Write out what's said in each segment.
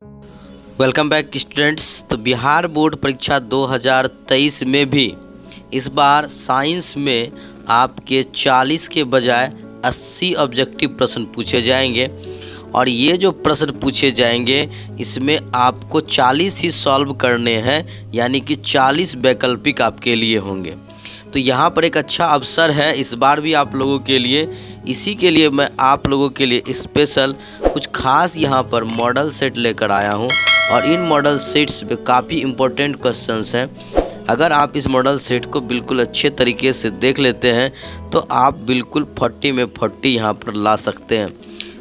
Welcome back students. तो Bihar board परीक्षा 2023 में भी इस बार साइंस में आपके 40 के बजाय 80 ऑब्जेक्टिव प्रश्न पूछे जाएंगे और ये जो प्रश्न पूछे जाएंगे इसमें आपको 40 ही सॉल्व करने हैं, यानी कि 40 वैकल्पिक आपके लिए होंगे। तो यहाँ पर एक अच्छा अवसर है इस बार भी आप लोगों के लिए। इसी के लिए मैं आप लोगों के लिए स्पेशल कुछ खास यहाँ पर मॉडल सेट लेकर आया हूँ और इन मॉडल सेट्स पे काफ़ी इम्पोर्टेंट क्वेश्चंस हैं। अगर आप इस मॉडल सेट को बिल्कुल अच्छे तरीके से देख लेते हैं तो आप बिल्कुल 40 में 40 यहाँ पर ला सकते हैं।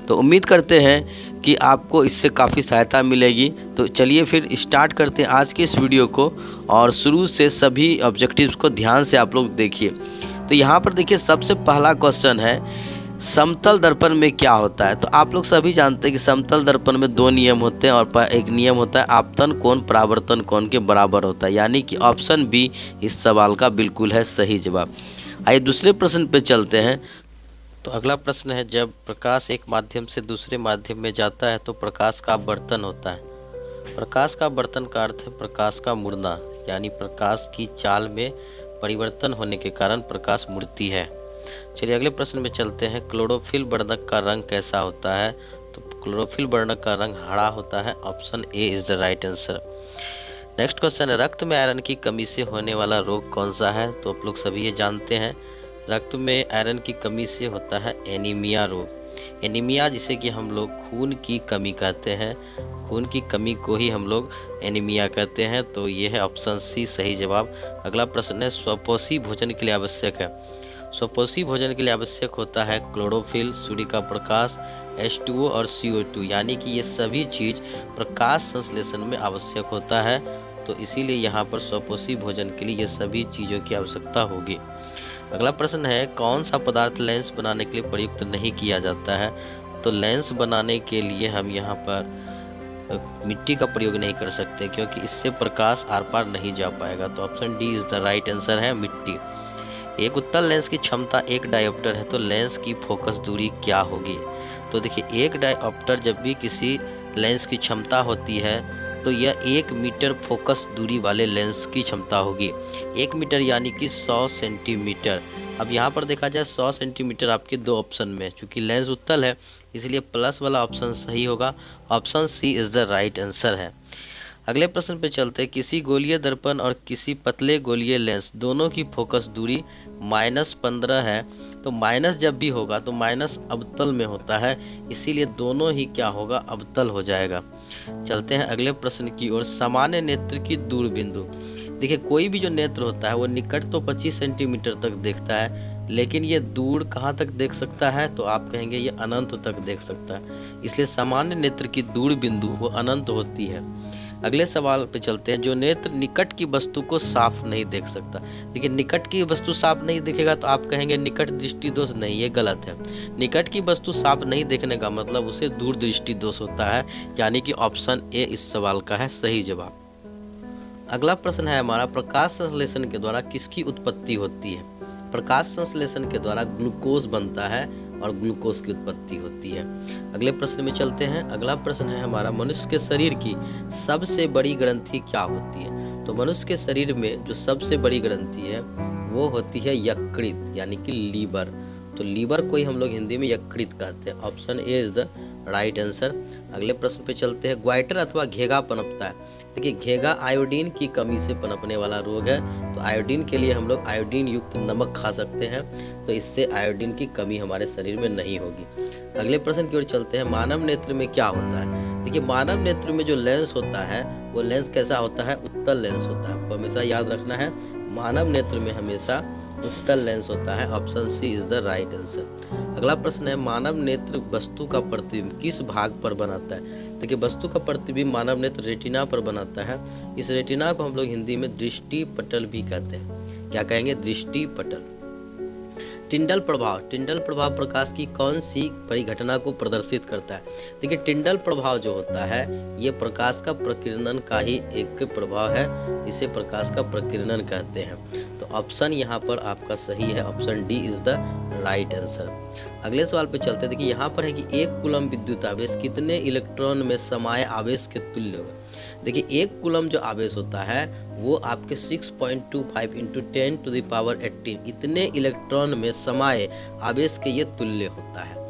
तो उम्मीद करते हैं कि आपको इससे काफ़ी सहायता मिलेगी। तो चलिए फिर स्टार्ट करते हैं आज के इस वीडियो को और शुरू से सभी ऑब्जेक्टिव्स को ध्यान से आप लोग देखिए। तो यहाँ पर देखिए सबसे पहला क्वेश्चन है, समतल दर्पण में क्या होता है। तो आप लोग सभी जानते हैं कि समतल दर्पण में दो नियम होते हैं और एक नियम होता है आपतन कोण परावर्तन कोण के बराबर होता है, यानी कि ऑप्शन बी इस सवाल का बिल्कुल है सही जवाब। आइए दूसरे प्रश्न पे चलते हैं। तो अगला प्रश्न है, जब प्रकाश एक माध्यम से दूसरे माध्यम में जाता है तो प्रकाश का अपवर्तन होता है। प्रकाश का अपवर्तन का अर्थ है प्रकाश का मुड़ना, यानी प्रकाश की चाल में परिवर्तन होने के कारण प्रकाश मुड़ती है। चलिए अगले प्रश्न में चलते हैं। क्लोरोफिल वर्णक का रंग कैसा होता है। तो क्लोरोफिल वर्णक का रंग हरा होता है। Option A is the right answer. Next question है, रक्त में आयरन की कमी से होने वाला रोग कौन सा है। तो आप लोग सभी ये जानते हैं, रक्त में आयरन की कमी से होता है एनीमिया रोग। एनीमिया जिसे कि हम लोग खून की कमी कहते हैं, खून की कमी को ही हम लोग एनीमिया कहते हैं। तो ये है ऑप्शन सी सही जवाब। अगला प्रश्न है, स्वपोषी भोजन के लिए आवश्यक है। स्वपोषी भोजन के लिए आवश्यक होता है क्लोरोफिल, सूर्य का प्रकाश, H2O और CO2, यानी कि ये सभी चीज़ प्रकाश संश्लेषण में आवश्यक होता है। तो इसीलिए यहाँ पर स्वपोषी भोजन के लिए ये सभी चीज़ों की आवश्यकता होगी। अगला प्रश्न है, कौन सा पदार्थ लेंस बनाने के लिए प्रयुक्त नहीं किया जाता है। तो लेंस बनाने के लिए हम यहाँ पर मिट्टी का प्रयोग नहीं कर सकते, क्योंकि इससे प्रकाश आर पार नहीं जा पाएगा। तो option D is the right answer है मिट्टी। एक उत्तल लेंस की क्षमता 1 डायोप्टर है, तो लेंस की फोकस दूरी क्या होगी। तो देखिए, एक डायोप्टर जब भी किसी लेंस की क्षमता होती है तो यह 1 मीटर फोकस दूरी वाले लेंस की क्षमता होगी। 1 मीटर यानी कि 100 सेंटीमीटर। अब यहाँ पर देखा जाए 100 सेंटीमीटर आपके दो ऑप्शन में, चूँकि लेंस उत्तल है इसलिए प्लस वाला ऑप्शन सही होगा। Option C is the right answer है। अगले प्रश्न पे चलते हैं, किसी गोलीय दर्पण और किसी पतले गोलीय लेंस दोनों की फोकस दूरी -15 है। तो माइनस जब भी होगा तो माइनस अवतल में होता है, इसीलिए दोनों ही क्या होगा, अवतल हो जाएगा। चलते हैं अगले प्रश्न की ओर। सामान्य नेत्र की दूर बिंदु। देखिए, कोई भी जो नेत्र होता है वो निकट तो 25 सेंटीमीटर तक देखता है, लेकिन ये दूर कहाँ तक देख सकता है। तो आप कहेंगे ये अनंत तक देख सकता है, इसलिए सामान्य नेत्र की दूर बिंदु वो अनंत होती है। अगले सवाल पे चलते हैं, जो नेत्र निकट की वस्तु को साफ नहीं देख सकता। देखिए, निकट की वस्तु साफ नहीं दिखेगा तो आप कहेंगे निकट दृष्टि दोष, नहीं, ये गलत है। निकट की वस्तु साफ नहीं देखने का मतलब उसे दूर दृष्टि दोष होता है, यानी कि ऑप्शन ए इस सवाल का है सही जवाब। अगला प्रश्न है हमारा, प्रकाश संश्लेषण के द्वारा किसकी उत्पत्ति होती है। प्रकाश संश्लेषण के द्वारा ग्लूकोज बनता है और ग्लूकोज की उत्पत्ति होती है। अगले प्रश्न में चलते हैं। अगला प्रश्न है हमारा, मनुष्य के शरीर की सबसे बड़ी ग्रंथि क्या होती है। तो मनुष्य के शरीर में जो सबसे बड़ी ग्रंथि है वो होती है यकृत, यानी कि लीवर। तो लीवर को ही हम लोग हिंदी में यकृत कहते हैं। Option A is the right answer. अगले प्रश्न पे चलते हैं, ग्वाइटर अथवा घेगा पनपता है। देखिए, घेगा आयोडीन की कमी से पनपने वाला रोग है। तो आयोडीन के लिए हम लोग आयोडीन युक्त नमक खा सकते हैं, तो इससे आयोडीन की कमी हमारे शरीर में नहीं होगी। अगले प्रश्न की ओर चलते हैं, मानव नेत्र में क्या होता है। देखिए, मानव नेत्र में जो लेंस होता है वो लेंस कैसा होता है, उत्तल लेंस होता है। आपको हमेशा याद रखना है, मानव नेत्र में हमेशा उत्तल लेंस होता है। Option C is the right answer. अगला प्रश्न है, मानव नेत्र वस्तु का प्रतिबिंब किस भाग पर बनाता है। देखिए, वस्तु का प्रतिबिंब मानव नेत्र रेटिना पर बनाता है। इस रेटिना को हम लोग हिंदी में दृष्टि पटल भी कहते हैं। क्या कहेंगे, दृष्टि पटल। टिंडल प्रभाव। टिंडल प्रभाव प्रकाश की कौन सी परिघटना को प्रदर्शित करता है। देखिए, टिंडल प्रभाव जो होता है ये प्रकाश का प्रकीर्णन का ही एक प्रभाव है, इसे प्रकाश का प्रकीर्णन कहते हैं। तो ऑप्शन यहाँ पर आपका सही है, option D is the right answer. अगले सवाल पे चलते हैं। देखिए यहाँ पर है कि 1 कूलम विद्युत आवेश कितने इलेक्ट्रॉन में समाये आवेश के तुल्य होगा। देखिए 1 कूलम जो आवेश होता है वो आपके 6.25 इंटू 10⁻18 इतने इलेक्ट्रॉन में समाये आवेश के ये तुल्य होता है।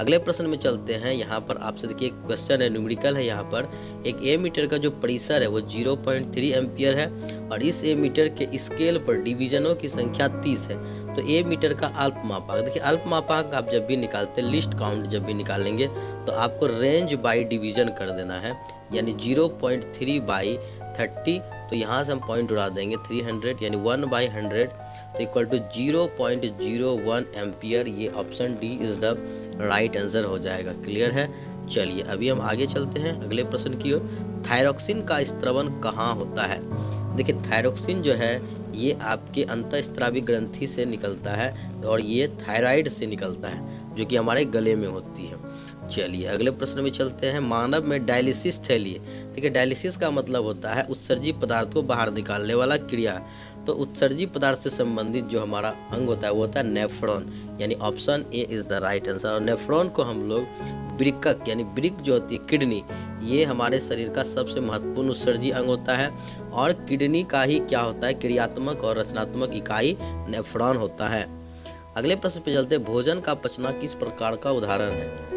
अगले प्रश्न में चलते हैं। यहाँ पर आपसे देखिए एक क्वेश्चन है, न्यूमेरिकल है। यहाँ पर एक एमीटर का जो परिसर है वो 0.3 एम्पियर है और इस एमीटर के स्केल पर डिवीजनों की संख्या 30 है। तो एमीटर का अल्पमापांक, देखिए अल्पमापांक आप जब भी निकालते हैं, लिस्ट काउंट जब भी निकालेंगे तो आपको रेंज बाई डिवीजन कर देना है, यानी 0.3/30। तो यहाँ से हम पॉइंट उड़ा देंगे 300 यानी 1/100 तो इक्वल टू 0.01 एम्पियर। ये option D is the right answer हो जाएगा। क्लियर है। चलिए अभी हम आगे चलते हैं अगले प्रश्न की ओर। थायरॉक्सिन का स्त्रवण कहाँ होता है। देखिए थायरॉक्सिन जो है ये आपके अंतःस्रावी ग्रंथि से निकलता है और ये थायराइड से निकलता है जो कि हमारे गले में होती है। चलिए अगले प्रश्न में चलते हैं। मानव में डायलिसिस थैली। देखिए डायलिसिस का मतलब होता है उत्सर्जी पदार्थ को बाहर निकालने वाला क्रिया। तो उत्सर्जी पदार्थ से संबंधित जो हमारा अंग होता है वो होता है नेफ्रॉन, यानी option A is the right answer. और नेफ्रॉन को हम लोग वृक्क यानी वृक्क जो होती है किडनी, ये हमारे शरीर का सबसे महत्वपूर्ण उत्सर्जी अंग होता है और किडनी का ही क्या होता है क्रियात्मक और रचनात्मक इकाई नेफ्रॉन होता है। अगले प्रश्न पे चलते हैं। भोजन का पचना किस प्रकार का उदाहरण है।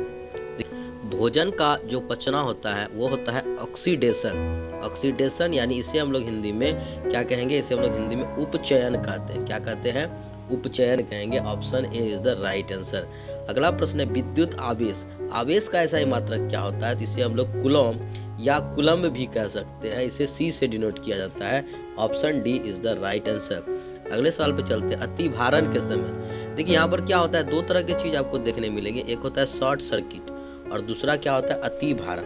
भोजन का जो पचना होता है वो होता है ऑक्सीडेशन। ऑक्सीडेशन यानी इसे हम लोग हिंदी में क्या कहेंगे, इसे हम लोग हिंदी में उपचयन कहते हैं। क्या कहते हैं, उपचयन कहेंगे। Option A is the right answer. अगला प्रश्न है विद्युत आवेश। आवेश का ऐसा ही मात्रक क्या होता है, तो इसे हम लोग कूलम या कूलम भी कह सकते हैं। इसे सी से डिनोट किया जाता है। Option D is the right answer. अगले सवाल पे चलते हैं। अति भारण के समय देखिए यहाँ पर क्या होता है, दो तरह की चीज आपको देखने मिलेंगे। एक होता है शॉर्ट सर्किट और दूसरा क्या होता है अति भारण।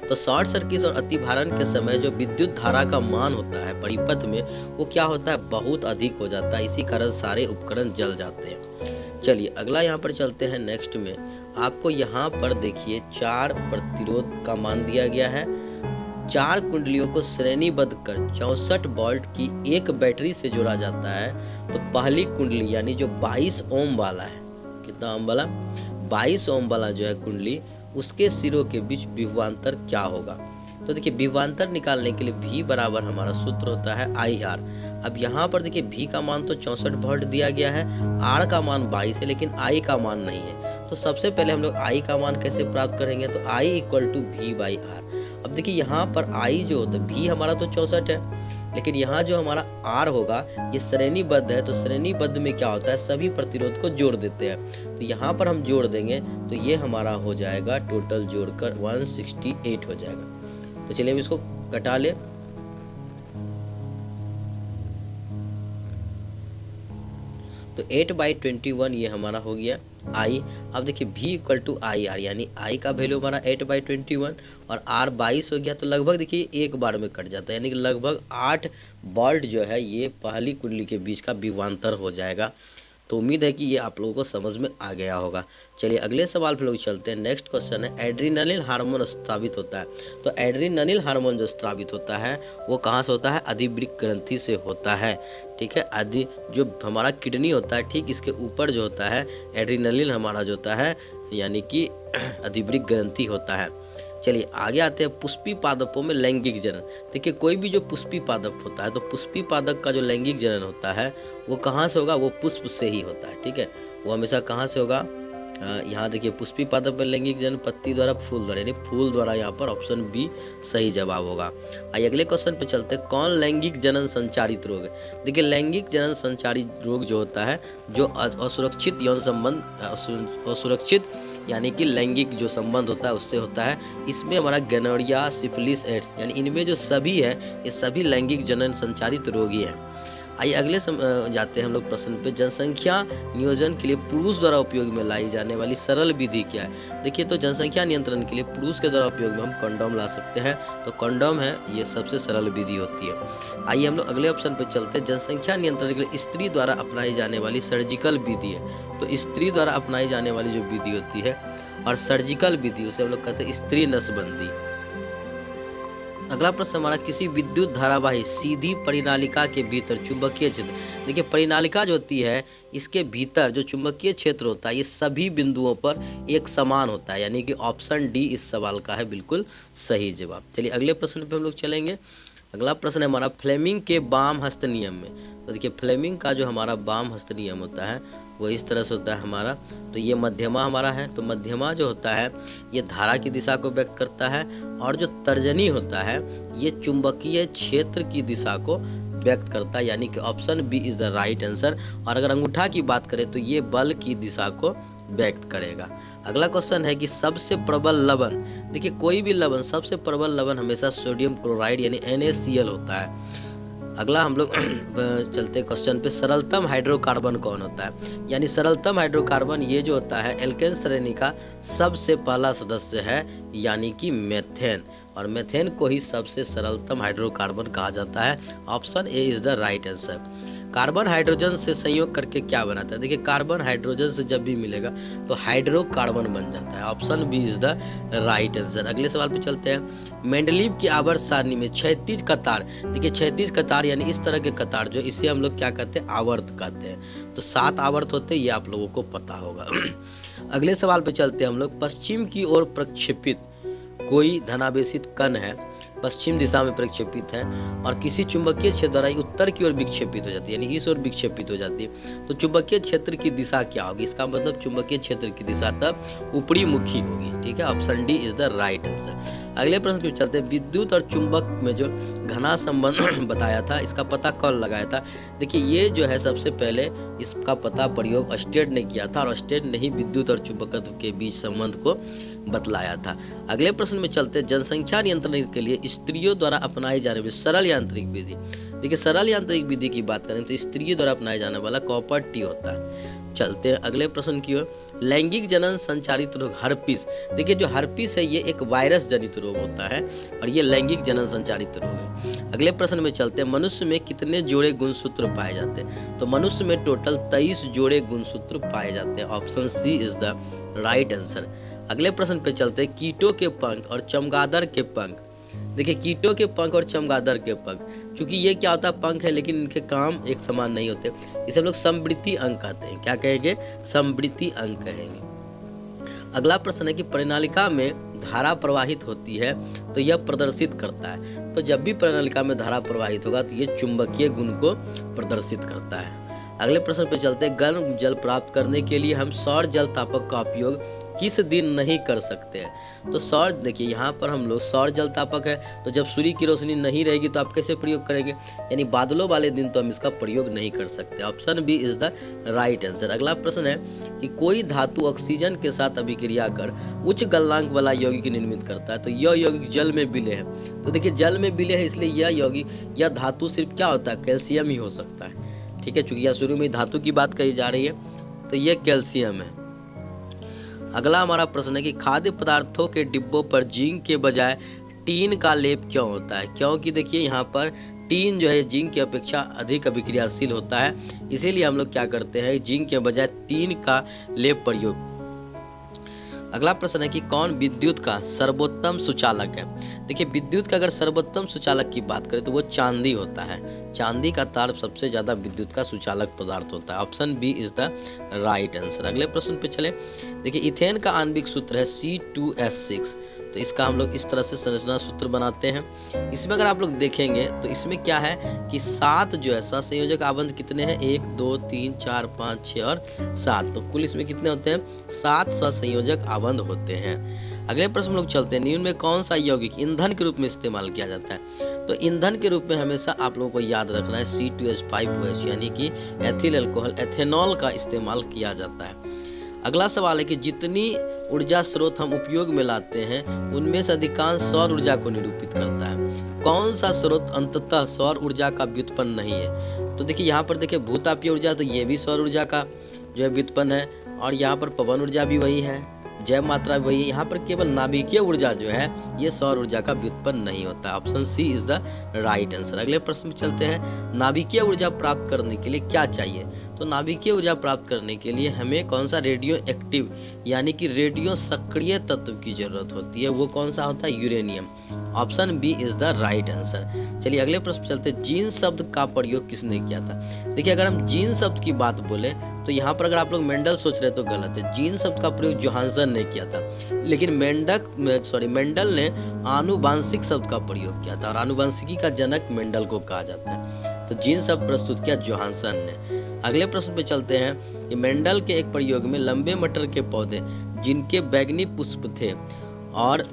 तो शॉर्ट सर्किट और अति भारण के समय जो विद्युत धारा का मान होता है परिपथ में वो क्या होता है बहुत अधिक हो जाता है। इसी कारण सारे उपकरण जल जाते हैं। चलिए अगला यहाँ पर चलते हैं। नेक्स्ट में आपको यहाँ पर देखिए 4 प्रतिरोध का मान दिया गया है। 4 कुंडलियों को श्रेणीबद्ध कर 64 वोल्ट की एक बैटरी से जोड़ा जाता है। तो पहली कुंडली यानी जो 22 ओम वाला है, कितना ओम वाला, 22 ओम वाला जो है कुंडली, उसके सिरों के बीच विभवांतर क्या होगा। तो देखिए विभवांतर निकालने के लिए V बराबर हमारा सूत्र होता है IR। अब यहाँ पर देखिए V का मान तो 64 वोल्ट दिया गया है, R का मान 22 है लेकिन I का मान नहीं है। तो सबसे पहले हम लोग I का मान कैसे प्राप्त करेंगे, तो I इक्वल टू V/R। अब देखिए यहाँ पर I जो होता है, V हमारा तो 64 है लेकिन यहाँ जो हमारा R होगा ये श्रेणीबद्ध है। तो श्रेणीबद्ध में क्या होता है सभी प्रतिरोध को जोड़ देते हैं। तो यहाँ पर हम जोड़ देंगे तो ये हमारा हो जाएगा टोटल जोड़कर 168 हो जाएगा। तो चलिए अब इसको कटा ले। तो 8/21 ये हमारा हो गया I। अब देखिए V इक्वल टू IR यानी I का वैल्यू हमारा 8/21 और R 22 हो गया। तो लगभग देखिए एक बार में कट जाता है, यानी कि लगभग 8 वोल्ट जो है ये पहली कुंडली के बीच का विभवांतर हो जाएगा। तो उम्मीद है कि ये आप लोगों को समझ में आ गया होगा। चलिए अगले सवाल पे लोग चलते हैं। नेक्स्ट क्वेश्चन है एड्रीनलिन हार्मोन स्रावित होता है। तो एड्रीनलिन हार्मोन जो स्रावित होता है वो कहाँ से होता है, अधिवृक्क ग्रंथि से होता है। ठीक है, आदि जो हमारा किडनी होता है ठीक इसके ऊपर जो होता है एड्रीनलिन हमारा जो होता है यानी कि अधिवृक्क ग्रंथि होता है। चलिए आगे आते हैं। पुष्पी पादपों में लैंगिक जनन। देखिए कोई भी जो पुष्पी पादप होता है तो पुष्पी पादप का जो लैंगिक जनन होता है वो कहाँ से होगा, वो पुष्प से ही होता है। ठीक है, वो हमेशा कहाँ से होगा, यहाँ देखिए पुष्पी पादप में लैंगिक जनन पत्ती द्वारा फूल द्वारा, यानी फूल द्वारा। यहाँ पर ऑप्शन बी सही जवाब होगा। आइए अगले क्वेश्चन पे चलते हैं। कौन लैंगिक जनन संचारित रोग है। देखिए लैंगिक जनन संचारित रोग जो होता है जो असुरक्षित यौन संबंध, असुरक्षित यानी कि लैंगिक जो संबंध होता है उससे होता है। इसमें हमारा गोनोरिया, सिफिलिस, एड्स यानी इनमें जो सभी है ये सभी लैंगिक जनन संचारित रोग ही हैं। आइए अगले जाते हैं हम लोग प्रश्न पे। जनसंख्या नियोजन के लिए पुरुष द्वारा उपयोग में लाई जाने वाली सरल विधि क्या है। देखिए तो जनसंख्या नियंत्रण के लिए पुरुष के द्वारा उपयोग में हम कंडोम ला सकते हैं। तो कंडोम है ये सबसे सरल विधि होती है। आइए हम लोग अगले ऑप्शन पे चलते हैं। जनसंख्या नियंत्रण के लिए स्त्री द्वारा अपनाई जाने वाली सर्जिकल विधि है। तो स्त्री द्वारा अपनाई जाने वाली जो विधि होती है और सर्जिकल विधि उसे हम लोग कहते हैं स्त्री नसबंदी। अगला प्रश्न हमारा, किसी विद्युत धारावाही सीधी परिनालिका के भीतर चुंबकीय क्षेत्र। देखिए परिनालिका जो होती है इसके भीतर जो चुंबकीय क्षेत्र होता है ये सभी बिंदुओं पर एक समान होता है, यानी कि ऑप्शन डी इस सवाल का है बिल्कुल सही जवाब। चलिए अगले प्रश्न पे हम लोग चलेंगे। अगला प्रश्न है हमारा, फ्लेमिंग के वाम हस्त नियम में। तो देखिए फ्लेमिंग का जो हमारा वाम हस्त नियम होता है वो इस तरह से होता है हमारा। तो ये मध्यमा हमारा है, तो मध्यमा जो होता है ये धारा की दिशा को व्यक्त करता है, और जो तर्जनी होता है ये चुंबकीय क्षेत्र की दिशा को व्यक्त करता है, यानी कि option B is the right answer. और अगर अंगूठा की बात करें तो ये बल की दिशा को व्यक्त करेगा। अगला क्वेश्चन है कि सबसे प्रबल लवण। देखिए कोई भी लवण, सबसे प्रबल लवण हमेशा सोडियम क्लोराइड यानी NaCl होता है। अगला हम लोग चलते क्वेश्चन पे, सरलतम हाइड्रोकार्बन कौन होता है। यानी सरलतम हाइड्रोकार्बन ये जो होता है एल्केन श्रेणी का सबसे पहला सदस्य है, यानी कि मेथेन। और मेथेन को ही सबसे सरलतम हाइड्रोकार्बन कहा जाता है। Option A is the right answer. Carbon hydrogen से संयोग करके क्या बनाता है। देखिए कार्बन हाइड्रोजन से जब भी मिलेगा तो हाइड्रोकार्बन बन जाता है। Option B is the right answer. अगले सवाल पे चलते हैं। मेंडलीव की आवर्त सारणी में क्षैतिज कतार। देखिए क्षैतिज कतार यानी इस तरह के कतार जो इसे हम लोग क्या कहते हैं, आवर्त कहते हैं। तो 7 आवर्त होते हैं, ये आप लोगों को पता होगा। अगले सवाल पे चलते हैं हम लोग। पश्चिम की ओर प्रक्षेपित कोई धनावेशित कण है, पश्चिम दिशा में प्रक्षेपित है, और किसी चुंबकीय क्षेत्र द्वारा उत्तर की ओर विक्षेपित हो जाती है, यानी इस ओर विक्षेपित हो जाती है। तो चुंबकीय क्षेत्र की दिशा क्या होगी। इसका मतलब चुंबकीय क्षेत्र की दिशा तब ऊपरी मुखी होगी। ठीक है, option D is the right answer. अगले प्रश्न पे चलते हैं। विद्युत और चुंबक में जो घना संबंध बताया था इसका पता कौन लगाया था। देखिए ये जो है सबसे पहले इसका पता प्रयोग अस्टेड ने किया था, और अस्टेड ने ही विद्युत और चुंबकत्व के बीच संबंध को बतलाया था। अगले प्रश्न में चलते हैं। जनसंख्या नियंत्रण के लिए स्त्रियों द्वारा अपनाई जाने वाली सरल यांत्रिक विधि। देखिए सरल यांत्रिक विधि की बात करें तो स्त्रियों द्वारा अपनाया जाने वाला कॉपर टी होता है। चलते हैं अगले प्रश्न की ओर। लैंगिक जनन संचारित रोग हर्पिस। देखिए जो हर्पिस है ये एक वायरस जनित रोग होता है, और ये लैंगिक जनन संचारित रोग है। अगले प्रश्न में चलते हैं। मनुष्य में कितने जोड़े गुणसूत्र पाए जाते हैं। तो मनुष्य में टोटल 23 जोड़े गुणसूत्र पाए जाते हैं। Option C is the right answer. अगले प्रश्न पे चलते हैं। कीटों के पंख और चमगादड़ के पंख। देखिए कीटों के पंख और चमगादड़ के पंख, चूंकि ये क्या होता है पंख है लेकिन इनके काम एक समान नहीं होते, इसे हम लोग समवृत्ति अंग कहते हैं। क्या कहेंगे, समवृत्ति अंग कहेंगे। अगला प्रश्न है कि परिनालिका में धारा प्रवाहित होती है तो यह प्रदर्शित करता है। तो जब भी परिनालिका में धारा प्रवाहित होगा तो ये चुंबकीय गुण को प्रदर्शित करता है। अगले प्रश्न पे चलते हैं। गर्म जल प्राप्त करने के लिए हम सौर जल तापक का उपयोग किस दिन नहीं कर सकते हैं। तो सौर, देखिए यहाँ पर हम लोग सौर जल तापक है तो जब सूर्य की रोशनी नहीं रहेगी तो आप कैसे प्रयोग करेंगे, यानी बादलों वाले दिन तो हम इसका प्रयोग नहीं कर सकते। Option B is the right answer. अगला प्रश्न है कि कोई धातु ऑक्सीजन के साथ अभिक्रिया कर उच्च गलनांक वाला यौगिक निर्मित करता है। तो यह यौगिक जल में विलय है। तो देखिए जल में विलय है इसलिए यह यौगिक या धातु सिर्फ क्या होता है, कैल्शियम ही हो सकता है। ठीक है, चूंकि यह शुरू में धातु की बात कही जा रही है तो यह कैल्शियम है। अगला हमारा प्रश्न है कि खाद्य पदार्थों के डिब्बों पर जिंक के बजाय टीन का लेप क्यों होता है। क्योंकि देखिए यहाँ पर टीन जो है जिंक की अपेक्षा अधिक अभिक्रियाशील होता है, इसीलिए हम लोग क्या करते हैं जिंक के बजाय टीन का लेप प्रयोग। अगला प्रश्न है कि कौन विद्युत का सर्वोत्तम सुचालक है। देखिए विद्युत का अगर सर्वोत्तम सुचालक की बात करें तो वो चांदी होता है। चांदी का तार सबसे ज्यादा विद्युत का सुचालक पदार्थ होता है। Option B is the right answer. अगले प्रश्न पे चले। देखिए इथेन का आणविक सूत्र है C2H6। तो इसका हम लोग इस तरह से संरचना सूत्र बनाते हैं। इसमें अगर आप लोग देखेंगे तो इसमें क्या है कि 7 जो है सहसंयोजक आबंध कितने हैं, 1 2 3 4 5 6 और 7। तो कुल इसमें कितने होते हैं, 7 सहसंयोजक आबंध होते हैं। अगले प्रश्न में लोग चलते हैं। निम्न में कौन सा यौगिक ईंधन के रूप में इस्तेमाल किया जाता है। तो ईंधन के रूप में हमेशा आप लोगों को याद रखना है C2H5OH यानी कि एथिल अल्कोहल एथेनॉल का इस्तेमाल किया जाता है। अगला सवाल है कि जितनी ऊर्जा स्रोत हम उपयोग में लाते हैं उनमें से अधिकांश सौर ऊर्जा को निरूपित करता है। कौन सा स्रोत अंततः सौर ऊर्जा का व्युत्पन्न नहीं है। तो देखिए यहाँ पर देखिए भूतापीय ऊर्जा, तो ये भी सौर ऊर्जा का जो है व्युत्पन्न है, और यहाँ पर पवन ऊर्जा भी वही है, जैव मात्रा भी वही है। यहाँ पर केवल नाभिकीय ऊर्जा जो है ये सौर ऊर्जा का व्युत्पन्न नहीं होता। Option C is the right answer. अगले प्रश्न में चलते हैं। नाभिकीय ऊर्जा प्राप्त करने के लिए क्या चाहिए। तो नाभिकीय ऊर्जा प्राप्त करने के लिए हमें कौन सा रेडियो एक्टिव यानी कि रेडियो सक्रिय तत्व की जरूरत होती है, वो कौन सा होता है, uranium. Option B is the right answer. चलिए अगले प्रश्न चलते, जीन शब्द का प्रयोग किसने किया था। देखिए अगर हम जीन शब्द की बात बोले तो यहाँ पर अगर आप लोग मेंडल सोच रहे तो गलत है। जीन शब्द का प्रयोग जोहानसन ने किया था, लेकिन मेंडल ने आनुवांशिक शब्द का प्रयोग किया था और आनुवांशिकी का जनक मेंडल को कहा जाता है। तो जीन शब्द प्रस्तुत किया जोहानसन ने। अगले प्रश्न पे चलते हैं कि मेंडल के एक प्रयोग में लंबे मटर के पौधे जिनके बैंगनी पुष्प थे और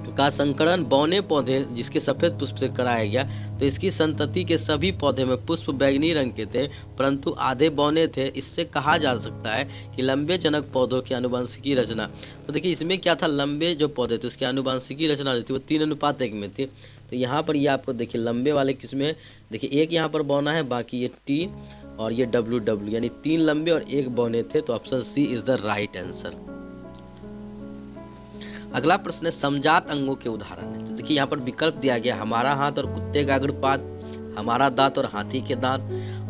का संकरण बौने पौधे जिसके सफेद पुष्प से कराया गया, तो इसकी संतति के सभी पौधे में पुष्प बैंगनी रंग के थे परंतु आधे बौने थे। इससे कहा जा सकता है कि लंबे जनक पौधों की आनुवंशिकी रचना, तो देखिए इसमें क्या था, लंबे जो पौधे थे उसकी आनुवंशिकी रचना जो थी वो 3:1 में थी। तो यहाँ पर ये आपको देखिए लंबे वाले किसमें है, देखिए एक यहाँ पर बौना है, बाकी ये टी और ये डब्ल्यू यानी 3 लंबे और 1 बौने थे। तो option C is the right answer. अगला प्रश्न है समजात अंगों के उदाहरण है। तो देखिए यहाँ पर विकल्प दिया गया, हमारा हाथ और कुत्ते का अग्रपाद, हमारा दांत और हाथी के दांत,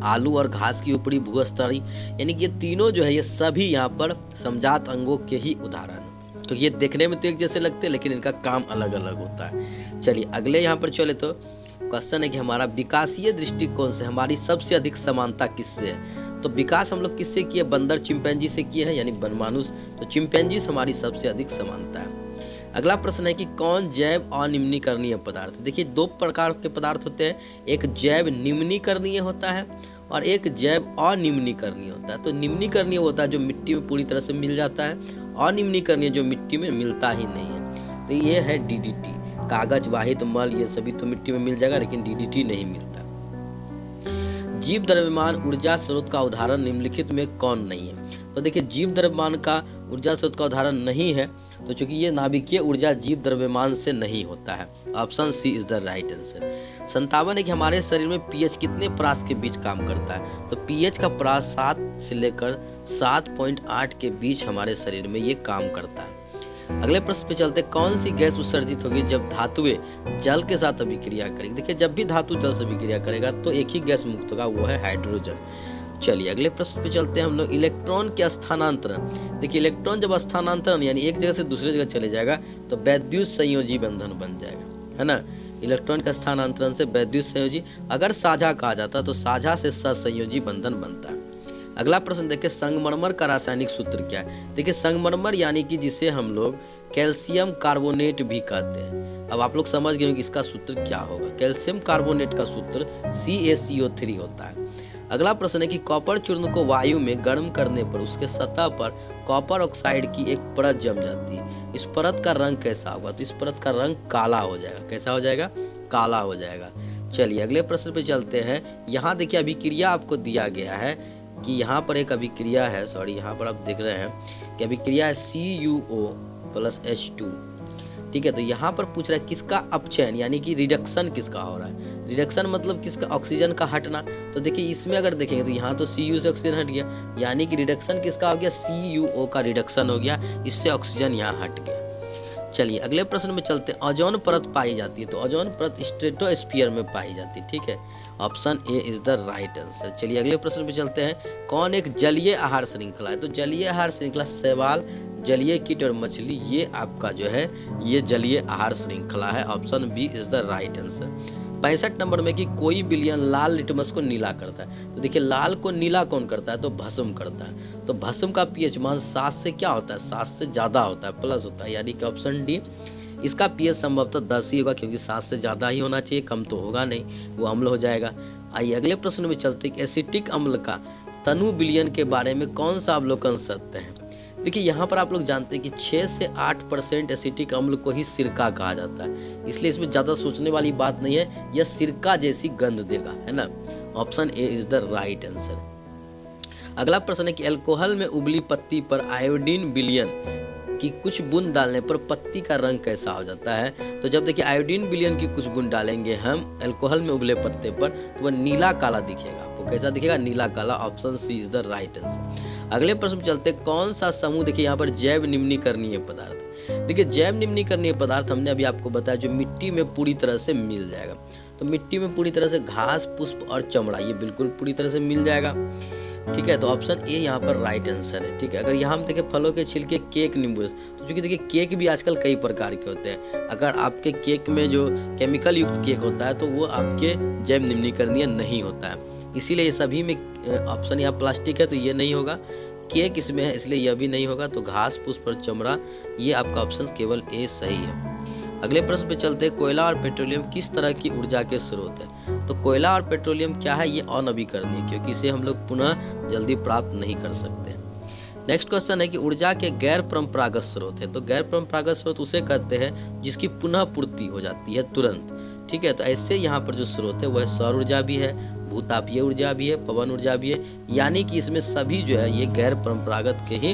आलू और घास की ऊपरी भूस्तरी, यानी कि ये तीनों जो है ये सभी यहाँ पर समजात अंगों के ही उदाहरण हैं। तो ये देखने में तो एक जैसे लगते हैं लेकिन इनका काम अलग अलग होता है। चलिए अगले यहाँ पर चले तो क्वेश्चन है कि हमारा विकासीय दृष्टिकोण से हमारी सबसे अधिक समानता किससे है। तो विकास हम लोग किससे किए, बंदर चिंपैंजी से किए हैं यानी बनमानुष, तो चिंपैंजी से हमारी सबसे अधिक समानता है। अगला प्रश्न है कि कौन जैव अनिम्नीकरणीय पदार्थ है। देखिए 2 प्रकार के पदार्थ होते हैं, एक जैव निम्नीकरणीय होता है और एक जैव अनिम्नीकरणीय होता है। तो निम्नीकरणीय होता है जो मिट्टी में पूरी तरह से मिल जाता है, अनिम्नीकरणीय जो मिट्टी में मिलता ही नहीं है। तो ये है डीडीटी, कागज, वाहित, मल, ये सभी तो मिट्टी में मिल जाएगा लेकिन डीडीटी नहीं मिलता। जीव द्रव्यमान ऊर्जा स्रोत का उदाहरण निम्नलिखित में कौन नहीं है। तो देखिए जीव द्रव्यमान का ऊर्जा स्रोत का उदाहरण नहीं है, तो चूंकि ये नाभिकीय ऊर्जा जीव द्रव्यमान से नहीं होता है। Option C is the right answer. 57 है कि हमारे शरीर में पीएच कितने परास के बीच काम करता है। तो पीएच का परास 7 से लेकर 7.8 के बीच हमारे शरीर में ये काम करता है। अगले प्रश्न पे चलते, कौन सी गैस उत्सर्जित होगी जब धातुएं जल के साथ अभिक्रिया करेंगी। देखिए जब भी धातु जल से अभिक्रिया करेगा तो एक ही गैस मुक्त होगा, वो है हाइड्रोजन। चलिए अगले प्रश्न पे चलते हैं हम लोग, इलेक्ट्रॉन के स्थानांतरण। देखिए इलेक्ट्रॉन जब स्थानांतरण यानी एक जगह से दूसरी जगह चले जाएगा तो वैद्युत संयोजी बंधन बन जाएगा, है ना। इलेक्ट्रॉन का स्थानांतरण से वैद्युत संयोजी, अगर साझा कहा जाता तो साझा से सहसंयोजी बंधन बनता है। अगला प्रश्न देखिए, संगमरमर का रासायनिक सूत्र क्या है। देखिए संगमरमर यानी कि जिसे हम लोग कैल्शियम कार्बोनेट भी कहते हैं। अब आप लोग समझ गए कि इसका सूत्र क्या होगा। कैल्शियम कार्बोनेट का सूत्र CaCO3 होता है। अगला प्रश्न है कि कॉपर चूर्ण को वायु में गर्म करने पर उसके सतह पर कॉपर ऑक्साइड की एक परत जम जाती है। इस परत का रंग कैसा होगा। तो इस परत का रंग काला हो जाएगा। कैसा हो जाएगा, काला हो जाएगा। चलिए अगले प्रश्न पे चलते हैं। यहाँ देखिए अभिक्रिया आपको दिया गया है कि यहाँ पर एक अभिक्रिया है, यहाँ पर आप देख रहे हैं कि अभिक्रिया है CuO+H2। ठीक है, तो यहाँ पर पूछ रहा है किसका अपचयन यानी कि रिडक्शन किसका हो रहा है। रिडक्शन मतलब किसका, ऑक्सीजन का हटना। तो देखिए इसमें अगर देखेंगे तो यहाँ तो Cu से ऑक्सीजन हट गया, यानी कि रिडक्शन किसका हो गया, CuO का रिडक्शन हो गया, इससे ऑक्सीजन यहाँ हट गया। चलिए अगले प्रश्न में चलते हैं। ओजोन परत पाई जाती है। तो ओजोन परत स्ट्रेटोस्फीयर में पाई जाती है। ठीक है, option A is the right answer. चलिए अगले प्रश्न पे चलते हैं। कौन एक जलीय आहार श्रृंखला है। तो जलीय आहार श्रृंखला शैवाल, जलीय कीट और मछली, ये आपका जो है ये जलीय आहार श्रृंखला है। Option B is the right answer. 65 number में कि कोई विलयन लाल लिटमस को नीला करता है। तो देखिए लाल को नीला कौन करता है, तो भस्म करता है। तो भस्म का पीएच मान 7 से क्या होता है, 7 से ज़्यादा होता है, प्लस होता है, यानी कि ऑप्शन डी। इसका पीएच संभवतः 10 ही होगा क्योंकि 7 से ज़्यादा ही होना चाहिए, कम तो होगा नहीं, वो अम्ल हो जाएगा। आइए अगले प्रश्न में चलते हैं। एसिटिक अम्ल का तनु विलयन के बारे में कौन सा अवलोकन सत्य है। देखिए यहाँ पर आप लोग जानते हैं कि 6 से 8% एसिटिक अम्ल को ही सिरका कहा जाता है, इसलिए इसमें ज़्यादा सोचने वाली बात नहीं है, यह सिरका जैसी गंध देगा, है ना। Option A is the right answer. अगला प्रश्न है कि अल्कोहल में उबली पत्ती पर आयोडीन विलयन की कुछ बूंद डालने पर पत्ती का रंग कैसा हो जाता है। तो जब देखिए आयोडीन विलयन की कुछ बूंद डालेंगे हम अल्कोहल में उबले पत्ते पर तो वह नीला काला दिखेगा। आपको कैसा दिखेगा, नीला काला। Option C is the right answer. अगले प्रश्न में चलते, कौन सा समूह, देखिए यहाँ पर जैव निम्नीकरणीय पदार्थ। देखिए जैव निम्नीकरणीय पदार्थ हमने अभी आपको बताया जो मिट्टी में पूरी तरह से मिल जाएगा। तो मिट्टी में पूरी तरह से घास, पुष्प और चमड़ा ये बिल्कुल पूरी तरह से मिल जाएगा। ठीक है, तो ऑप्शन ए यहाँ पर राइट आंसर है। ठीक है, अगर यहाँ हम देखें फलों के छिलके, केक, नींबू, तो चूँकि देखिए केक भी आजकल कई प्रकार के होते हैं। अगर आपके केक में जो केमिकल युक्त केक होता है तो वो आपके जैव निम्नीकरणीय नहीं होता है, इसीलिए ये सभी में ऑप्शन यहाँ प्लास्टिक है तो ये नहीं होगा। केक इसमें है इसलिए यह भी नहीं होगा। तो घास, पुष्प और चमड़ा, ये आपका ऑप्शन केवल ए सही है। अगले प्रश्न पे चलते हैं, कोयला और पेट्रोलियम किस तरह की ऊर्जा के स्रोत है? तो कोयला और पेट्रोलियम क्या है? ये अनवीकरणीय, क्योंकि इसे हम लोग पुनः जल्दी प्राप्त नहीं कर सकते। नेक्स्ट क्वेश्चन है कि ऊर्जा के गैर परंपरागत स्रोत है। तो गैर परंपरागत स्रोत उसे कहते हैं जिसकी पुनः पूर्ति हो जाती है तुरंत। ठीक है, तो ऐसे यहाँ पर जो स्रोत है वह सौर ऊर्जा भी है, भूतापीय ऊर्जा भी है, पवन ऊर्जा भी है, यानी कि इसमें सभी जो है ये गैर परंपरागत के ही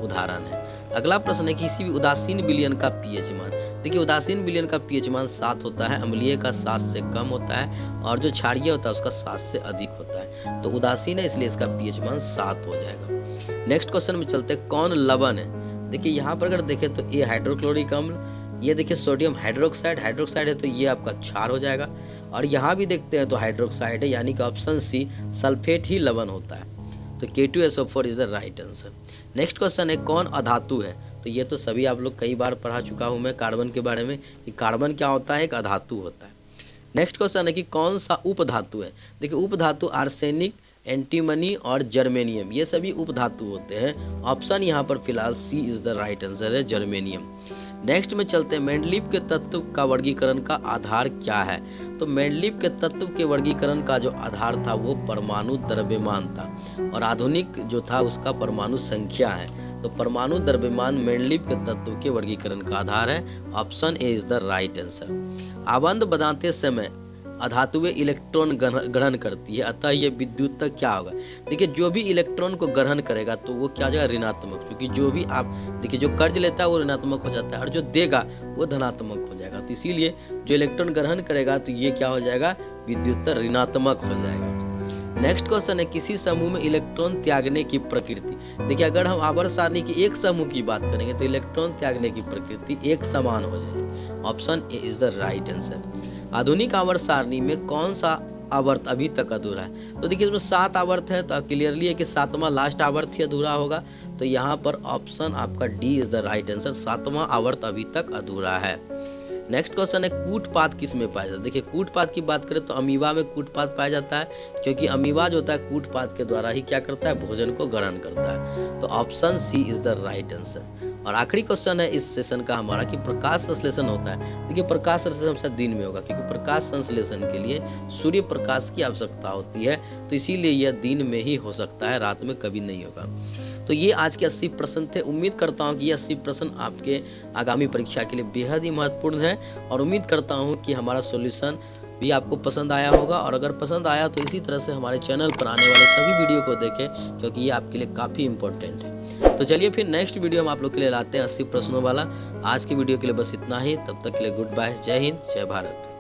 उदाहरण है। अगला प्रश्न है कि किसी भी उदासीन विलयन का पीएच मान। देखिए उदासीन विलयन का पीएच मान 7 होता है, अम्लीय का 7 से कम होता है और जो क्षारीय होता है उसका 7 से अधिक होता है। तो उदासीन है इसलिए इसका पीएच मान 7 हो जाएगा। नेक्स्ट क्वेश्चन में चलते हैं, कौन लवण है? देखिए यहाँ पर अगर देखें तो ये हाइड्रोक्लोरिक अम्ल, ये देखिए सोडियम हाइड्रोक्साइड है तो ये आपका क्षार हो जाएगा। और यहाँ भी देखते हैं तो हाइड्रोक्साइड है, यानी कि ऑप्शन सी सल्फेट ही लवण होता है। तो K2SO4 is the right answer. Next question है, कौन अधातु है? तो ये तो सभी आप लोग कई बार पढ़ा चुका हूँ मैं कार्बन के बारे में कि कार्बन क्या होता है, एक अधातु होता है। नेक्स्ट क्वेश्चन है कि कौन सा उपधातु है? देखिए उपधातु आर्सेनिक, एंटीमनी और जर्मेनियम, ये सभी उपधातु होते हैं। ऑप्शन यहाँ पर फिलहाल सी इज द राइट आंसर है, जर्मेनियम। नेक्स्ट में चलते हैं, मेंडलीव के तत्व का वर्गीकरण का आधार क्या है? तो मेंडलीव के तत्व के वर्गीकरण का जो आधार था वो परमाणु द्रव्यमान था और आधुनिक जो था उसका परमाणु संख्या है। तो परमाणु द्रव्यमान मेंडलीव के तत्व के वर्गीकरण का आधार है। Option A is the right answer. आबंध बनाते समय अधातुएं इलेक्ट्रॉन ग्रहण करती है, अतः ये विद्युत तक क्या होगा? देखिए जो भी इलेक्ट्रॉन को ग्रहण करेगा तो वो क्या हो जाएगा, ऋणात्मक, क्योंकि जो भी आप देखिए जो कर्ज लेता है वो ऋणात्मक हो जाता है और जो देगा वो धनात्मक हो जाएगा। तो इसीलिए जो इलेक्ट्रॉन ग्रहण करेगा तो ये क्या हो जाएगा, विद्युत ऋणात्मक हो जाएगा। नेक्स्ट क्वेश्चन है, किसी समूह में इलेक्ट्रॉन त्यागने की प्रकृति। देखिए अगर हम आवर्त सारणी की एक समूह की बात करेंगे तो इलेक्ट्रॉन त्यागने की प्रकृति एक समान हो जाएगी। Option A is the right answer. आधुनिक आवर्त सारणी में कौन सा आवर्त अभी तक अधूरा है? तो देखिए इसमें 7 आवर्त है तो क्लियरली है कि 7वां लास्ट आवर्त ही अधूरा होगा। तो यहाँ पर ऑप्शन आपका D is the right answer, 7वां आवर्त अभी तक अधूरा है। नेक्स्ट क्वेश्चन है, कूटपात किस में पाया जाता है? देखिए कूटपात की बात करें तो अमीबा में कूटपात पाया जाता है, क्योंकि अमीबा जो होता है कूटपात के द्वारा ही क्या करता है, भोजन को ग्रहण करता है। तो option C is the right answer. और आखिरी क्वेश्चन है इस सेशन का हमारा कि प्रकाश संश्लेषण होता है। देखिए प्रकाश संश्लेषण हमेशा दिन में होगा, क्योंकि प्रकाश संश्लेषण के लिए सूर्य प्रकाश की आवश्यकता होती है, तो इसीलिए यह दिन में ही हो सकता है, रात में कभी नहीं होगा। तो ये आज के 80 प्रश्न थे। उम्मीद करता हूँ कि ये 80 प्रश्न आपके आगामी परीक्षा के लिए बेहद ही महत्वपूर्ण है और उम्मीद करता हूँ कि हमारा सॉल्यूशन भी आपको पसंद आया होगा। और अगर पसंद आया तो इसी तरह से हमारे चैनल पर आने वाले सभी वीडियो को देखें, क्योंकि ये आपके लिए काफ़ी इंपॉर्टेंट है। तो चलिए फिर नेक्स्ट वीडियो हम आप लोग के लिए लाते हैं 80 प्रश्नों वाला। आज की वीडियो के लिए बस इतना ही, तब तक के लिए गुड बाय, जय हिंद, जय भारत।